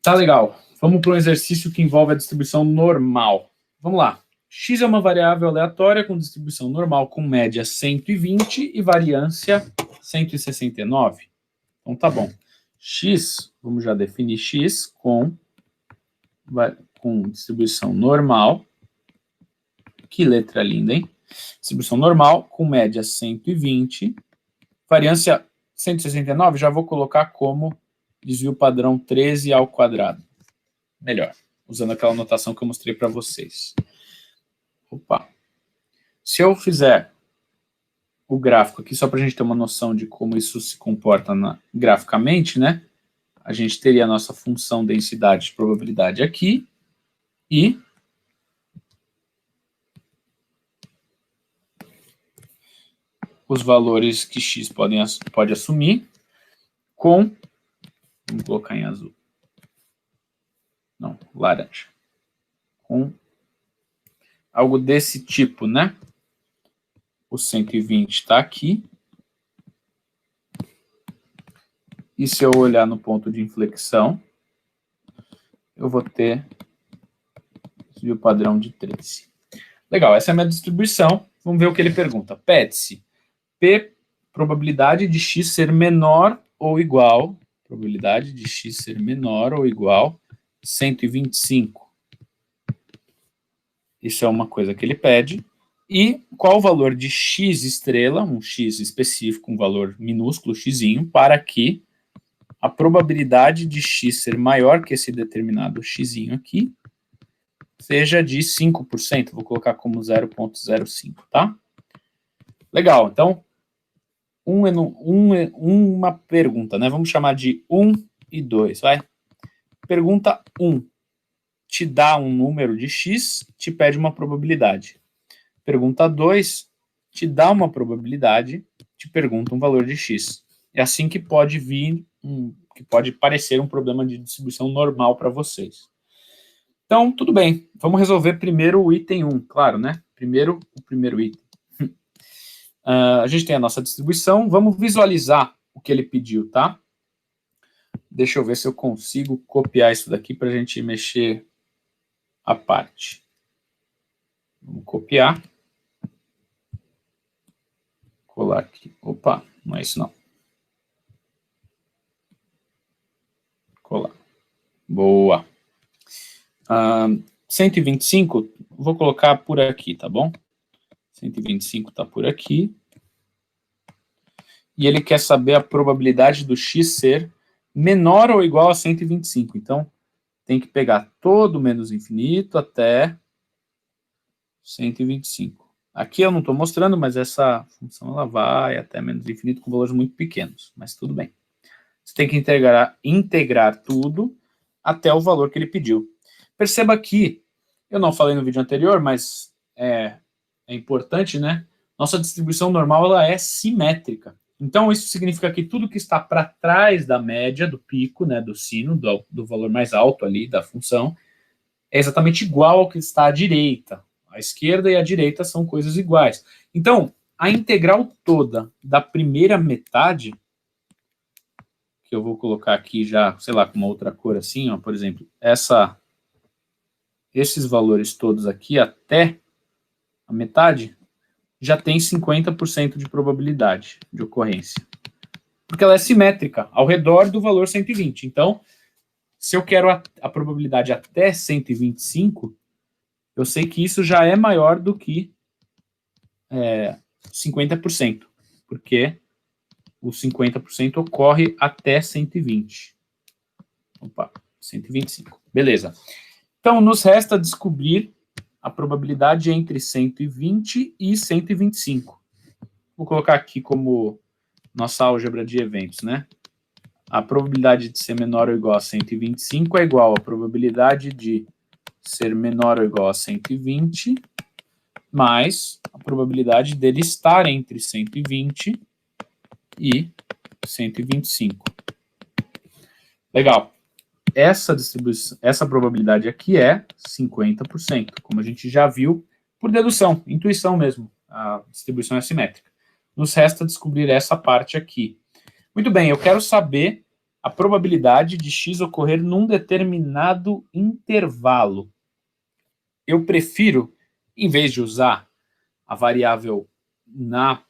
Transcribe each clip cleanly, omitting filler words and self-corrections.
Tá legal. Vamos para um exercício que envolve a distribuição normal. Vamos lá. X é uma variável aleatória com distribuição normal com média 120 e variância 169. Então tá bom. X, vamos já definir X com distribuição normal. Que letra linda, hein? Distribuição normal com média 120, variância 169, já vou colocar como desvio padrão 13 ao quadrado. Melhor, usando aquela notação que eu mostrei para vocês. Opa. Se eu fizer o gráfico aqui, só para a gente ter uma noção de como isso se comporta graficamente, né? A gente teria a nossa função densidade de probabilidade aqui e os valores que x pode assumir com, vamos colocar em azul, não, laranja, com algo desse tipo, né? O 120 está aqui. E se eu olhar no ponto de inflexão, eu vou ter o padrão de 13. Legal, essa é a minha distribuição. Vamos ver o que ele pergunta. Pede-se P, probabilidade de x ser menor ou igual, probabilidade de x ser menor ou igual a 125. Isso é uma coisa que ele pede. E qual o valor de x estrela, um x específico, um valor minúsculo, xzinho, para que a probabilidade de x ser maior que esse determinado xzinho aqui seja de 5%. Vou colocar como 0,05, tá? Legal, então, uma pergunta, né? Vamos chamar de 1 e 2, vai? Pergunta 1. Te dá um número de x, te pede uma probabilidade. Pergunta 2, te dá uma probabilidade, te pergunta um valor de x. É assim que pode vir, que pode parecer um problema de distribuição normal para vocês. Então, tudo bem. Vamos resolver primeiro o item 1, claro, né? Primeiro, o primeiro item. A gente tem a nossa distribuição. Vamos visualizar o que ele pediu, tá? Deixa eu ver se eu consigo copiar isso daqui para a gente mexer a parte. Vamos copiar. Colar aqui. Opa, não é isso não. Colar. Boa. 125, vou colocar por aqui, tá bom? 125 está por aqui. E ele quer saber a probabilidade do x ser menor ou igual a 125. Então, tem que pegar todo menos infinito até 125. Aqui eu não estou mostrando, mas essa função ela vai até menos infinito com valores muito pequenos. Mas tudo bem. Você tem que integrar tudo até o valor que ele pediu. Perceba que, eu não falei no vídeo anterior, mas é importante, né? Nossa distribuição normal ela é simétrica. Então, isso significa que tudo que está para trás da média, do pico, né, do sino, do valor mais alto ali da função, é exatamente igual ao que está à direita. A esquerda e a direita são coisas iguais. Então, a integral toda da primeira metade, que eu vou colocar aqui já, sei lá, com uma outra cor assim, ó, por exemplo, esses valores todos aqui até a metade, já tem 50% de probabilidade de ocorrência. Porque ela é simétrica, ao redor do valor 120. Então, se eu quero a probabilidade até 125, eu sei que isso já é maior do que 50%, porque o 50% ocorre até 120. Opa, 125. Beleza. Então, nos resta descobrir a probabilidade entre 120 e 125. Vou colocar aqui como nossa álgebra de eventos, né? A probabilidade de ser menor ou igual a 125 é igual à probabilidade de ser menor ou igual a 120 mais a probabilidade dele estar entre 120 e 125. Legal. Essa probabilidade aqui é 50%, como a gente já viu por dedução, intuição mesmo. A distribuição é simétrica. Nos resta descobrir essa parte aqui. Muito bem, eu quero saber a probabilidade de x ocorrer num determinado intervalo. Eu prefiro, em vez de usar a variável na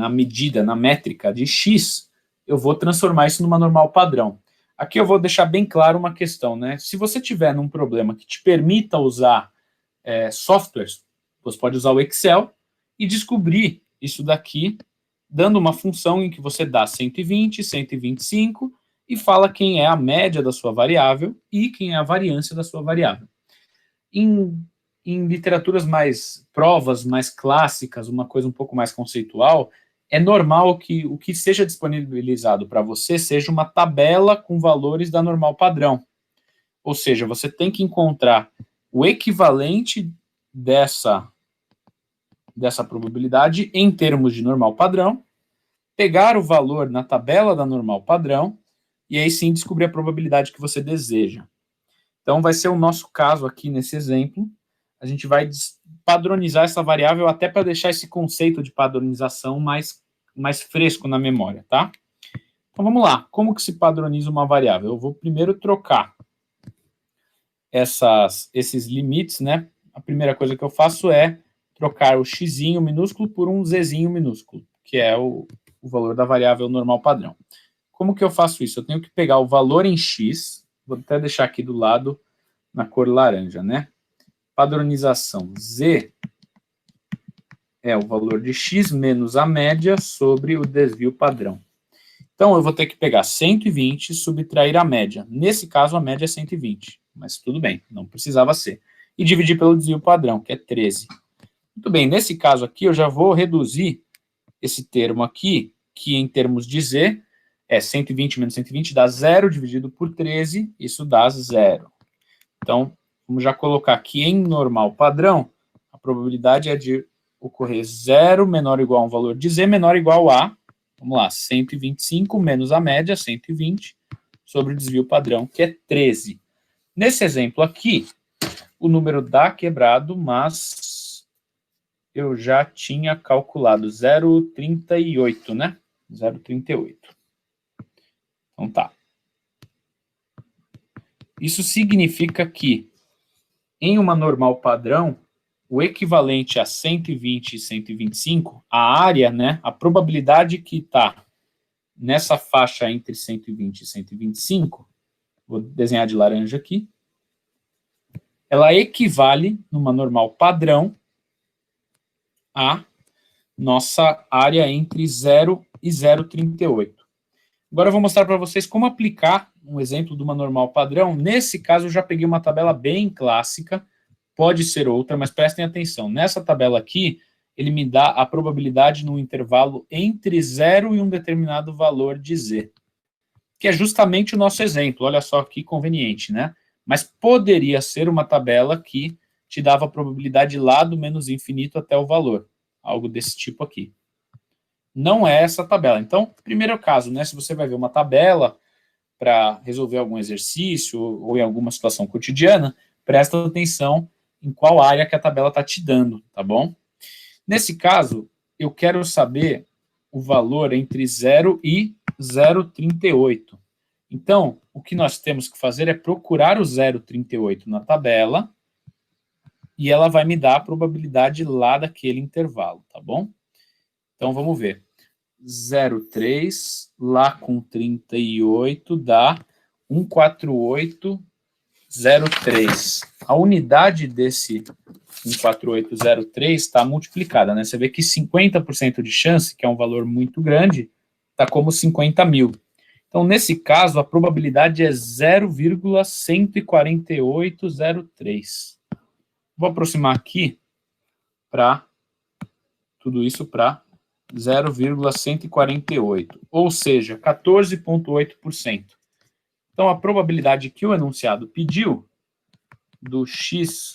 medida, na métrica de x, eu vou transformar isso numa normal padrão. Aqui eu vou deixar bem claro uma questão, né? Se você tiver num problema que te permita usar softwares, você pode usar o Excel e descobrir isso daqui, dando uma função em que você dá 120, 125 e fala quem é a média da sua variável e quem é a variância da sua variável. Em literaturas provas mais clássicas, uma coisa um pouco mais conceitual, é normal que o que seja disponibilizado para você seja uma tabela com valores da normal padrão. Ou seja, você tem que encontrar o equivalente dessa probabilidade em termos de normal padrão, pegar o valor na tabela da normal padrão, e aí sim descobrir a probabilidade que você deseja. Então vai ser o nosso caso aqui nesse exemplo. A gente vai padronizar essa variável até para deixar esse conceito de padronização mais fresco na memória, tá? Então vamos lá, como que se padroniza uma variável? Eu vou primeiro trocar esses limites, né? A primeira coisa que eu faço é trocar o xzinho minúsculo por um zzinho minúsculo, que é o valor da variável normal padrão. Como que eu faço isso? Eu tenho que pegar o valor em x, vou até deixar aqui do lado na cor laranja, né? Padronização z é o valor de x menos a média sobre o desvio padrão. Então, eu vou ter que pegar 120 e subtrair a média. Nesse caso, a média é 120, mas tudo bem, não precisava ser. E dividir pelo desvio padrão, que é 13. Muito bem, nesse caso aqui, eu já vou reduzir esse termo aqui, que em termos de z, é 120 menos 120 dá 0, dividido por 13, isso dá 0. Então, vamos já colocar aqui em normal padrão, a probabilidade é de ocorrer 0 menor ou igual a um valor de z menor ou igual a, vamos lá, 125 menos a média, 120, sobre o desvio padrão, que é 13. Nesse exemplo aqui, o número dá quebrado, mas eu já tinha calculado 0,38, né? 0,38. Então tá. Isso significa que, em uma normal padrão, o equivalente a 120 e 125, a área, né, a probabilidade que está nessa faixa entre 120 e 125, vou desenhar de laranja aqui, ela equivale, numa normal padrão, a nossa área entre 0 e 0,38. Agora eu vou mostrar para vocês como aplicar um exemplo de uma normal padrão. Nesse caso, eu já peguei uma tabela bem clássica, pode ser outra, mas prestem atenção. Nessa tabela aqui, ele me dá a probabilidade no intervalo entre 0 e um determinado valor de z, que é justamente o nosso exemplo. Olha só que conveniente, né? Mas poderia ser uma tabela que te dava a probabilidade lá do menos infinito até o valor, algo desse tipo aqui. Não é essa tabela. Então, primeiro caso, né? Se você vai ver uma tabela para resolver algum exercício ou em alguma situação cotidiana, presta atenção em qual área que a tabela está te dando, tá bom? Nesse caso, eu quero saber o valor entre 0 e 0,38. Então, o que nós temos que fazer é procurar o 0,38 na tabela e ela vai me dar a probabilidade lá daquele intervalo, tá bom? Então, vamos ver. 0,3 lá com 38 dá 148,03. A unidade desse 14803 está multiplicada, né? Você vê que 50% de chance, que é um valor muito grande, está como 50 mil. Então, nesse caso, a probabilidade é 0,14803. Vou aproximar aqui para tudo isso para 0,148, ou seja, 14,8%. Então, a probabilidade que o enunciado pediu do x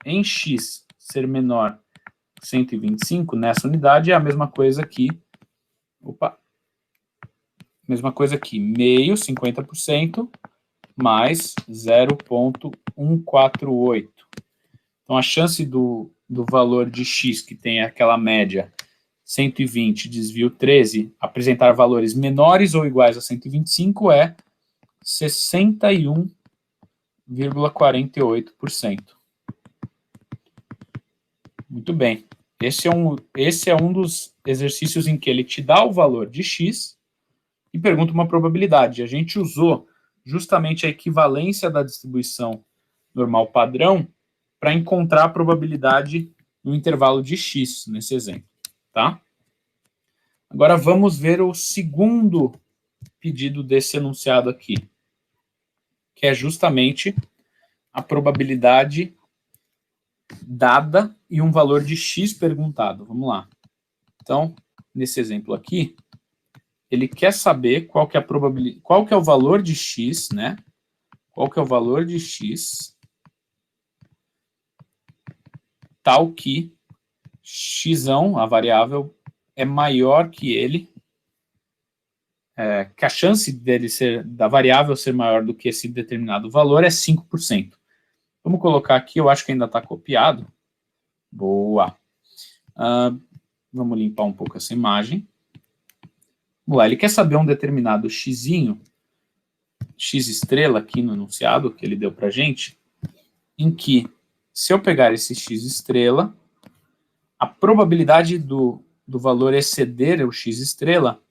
em x ser menor que 125 nessa unidade é a mesma coisa aqui. Mesma coisa aqui, meio, 50%, mais 0,148. Então, a chance do valor de x, que tem aquela média 120, desvio 13, apresentar valores menores ou iguais a 125 é 61,48%. Muito bem. Esse é um dos exercícios em que ele te dá o valor de x e pergunta uma probabilidade. A gente usou justamente a equivalência da distribuição normal padrão para encontrar a probabilidade no intervalo de x, nesse exemplo, tá? Agora vamos ver o segundo pedido desse enunciado aqui, que é justamente a probabilidade dada e um valor de x perguntado. Vamos lá. Então, nesse exemplo aqui, ele quer saber qual que é a probabilidade, qual que é o valor de x, né? Qual que é o valor de x tal que x, a variável, é maior que ele, que a chance da variável ser maior do que esse determinado valor é 5%. Vamos colocar aqui, eu acho que ainda está copiado. Boa. Vamos limpar um pouco essa imagem. Vamos lá, ele quer saber um determinado xzinho, x estrela aqui no enunciado que ele deu para a gente, em que, se eu pegar esse x estrela, a probabilidade do valor exceder o x estrela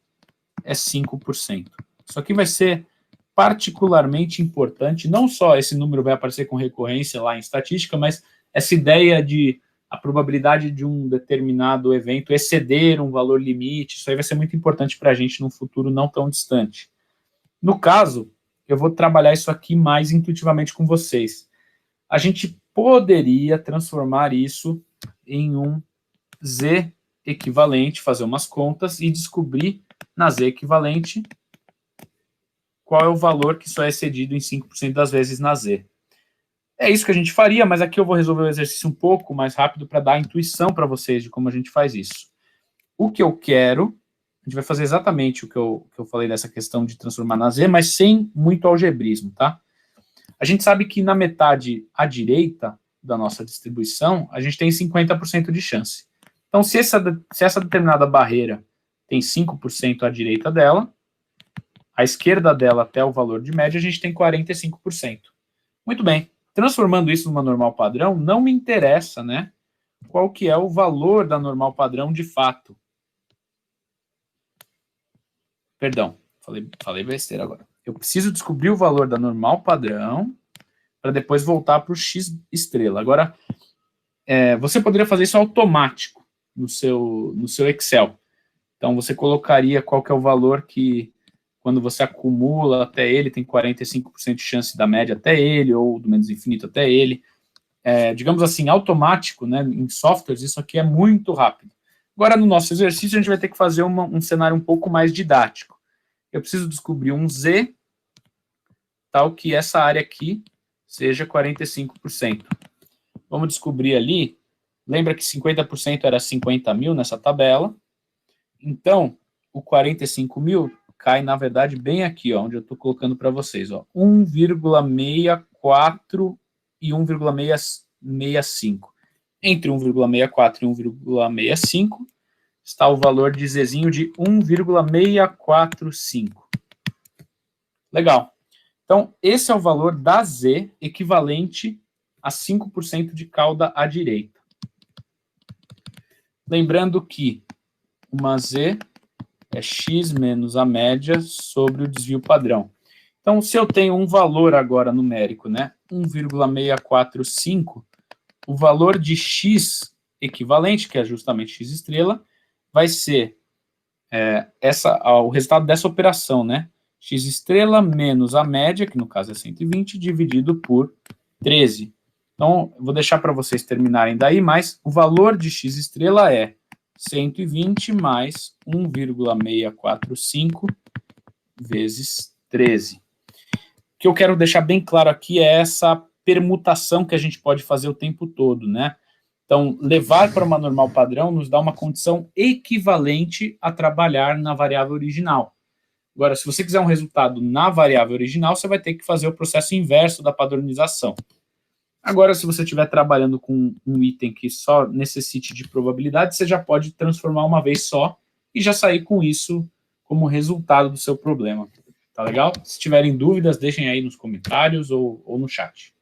é 5%. Isso aqui vai ser particularmente importante, não só esse número vai aparecer com recorrência lá em estatística, mas essa ideia de a probabilidade de um determinado evento exceder um valor limite, isso aí vai ser muito importante para a gente num futuro não tão distante. No caso, eu vou trabalhar isso aqui mais intuitivamente com vocês. A gente poderia transformar isso em um z equivalente, fazer umas contas e descobrir na z equivalente qual é o valor que só é excedido em 5% das vezes na z. É isso que a gente faria, mas aqui eu vou resolver o exercício um pouco mais rápido para dar a intuição para vocês de como a gente faz isso. O que eu quero, a gente vai fazer exatamente o que eu falei dessa questão de transformar na z, mas sem muito algebrismo, tá? A gente sabe que na metade à direita da nossa distribuição, a gente tem 50% de chance. Então, se essa determinada barreira tem 5% à direita dela, à esquerda dela até o valor de média, a gente tem 45%. Muito bem. Transformando isso numa normal padrão, não me interessa, né, qual que é o valor da normal padrão de fato. Perdão, falei besteira agora. Eu preciso descobrir o valor da normal padrão para depois voltar para o x estrela. Agora, você poderia fazer isso automático no seu Excel. Então, você colocaria qual que é o valor que, quando você acumula até ele, tem 45% de chance da média até ele, ou do menos infinito até ele. Digamos assim, automático, né, em softwares, isso aqui é muito rápido. Agora, no nosso exercício, a gente vai ter que fazer um cenário um pouco mais didático. Eu preciso descobrir um z, tal que essa área aqui seja 45%. Vamos descobrir ali, lembra que 50% era 50 mil nessa tabela, então, o 45 mil cai, na verdade, bem aqui, ó, onde eu estou colocando para vocês, ó, 1,64 e 1,65. Entre 1,64 e 1,65 está o valor de Zzinho de 1,645. Legal. Então, esse é o valor da Z equivalente a 5% de cauda à direita. Lembrando que uma Z é x menos a média sobre o desvio padrão. Então, se eu tenho um valor agora numérico, né, 1,645, o valor de x equivalente, que é justamente x estrela, vai ser o resultado dessa operação, né, x estrela menos a média, que no caso é 120, dividido por 13. Então, eu vou deixar para vocês terminarem daí, mas o valor de x estrela é 120 mais 1,645 vezes 13. O que eu quero deixar bem claro aqui é essa permutação que a gente pode fazer o tempo todo, né? Então, levar para uma normal padrão nos dá uma condição equivalente a trabalhar na variável original. Agora, se você quiser um resultado na variável original, você vai ter que fazer o processo inverso da padronização. Agora, se você estiver trabalhando com um item que só necessite de probabilidade, você já pode transformar uma vez só e já sair com isso como resultado do seu problema. Tá legal? Se tiverem dúvidas, deixem aí nos comentários ou no chat.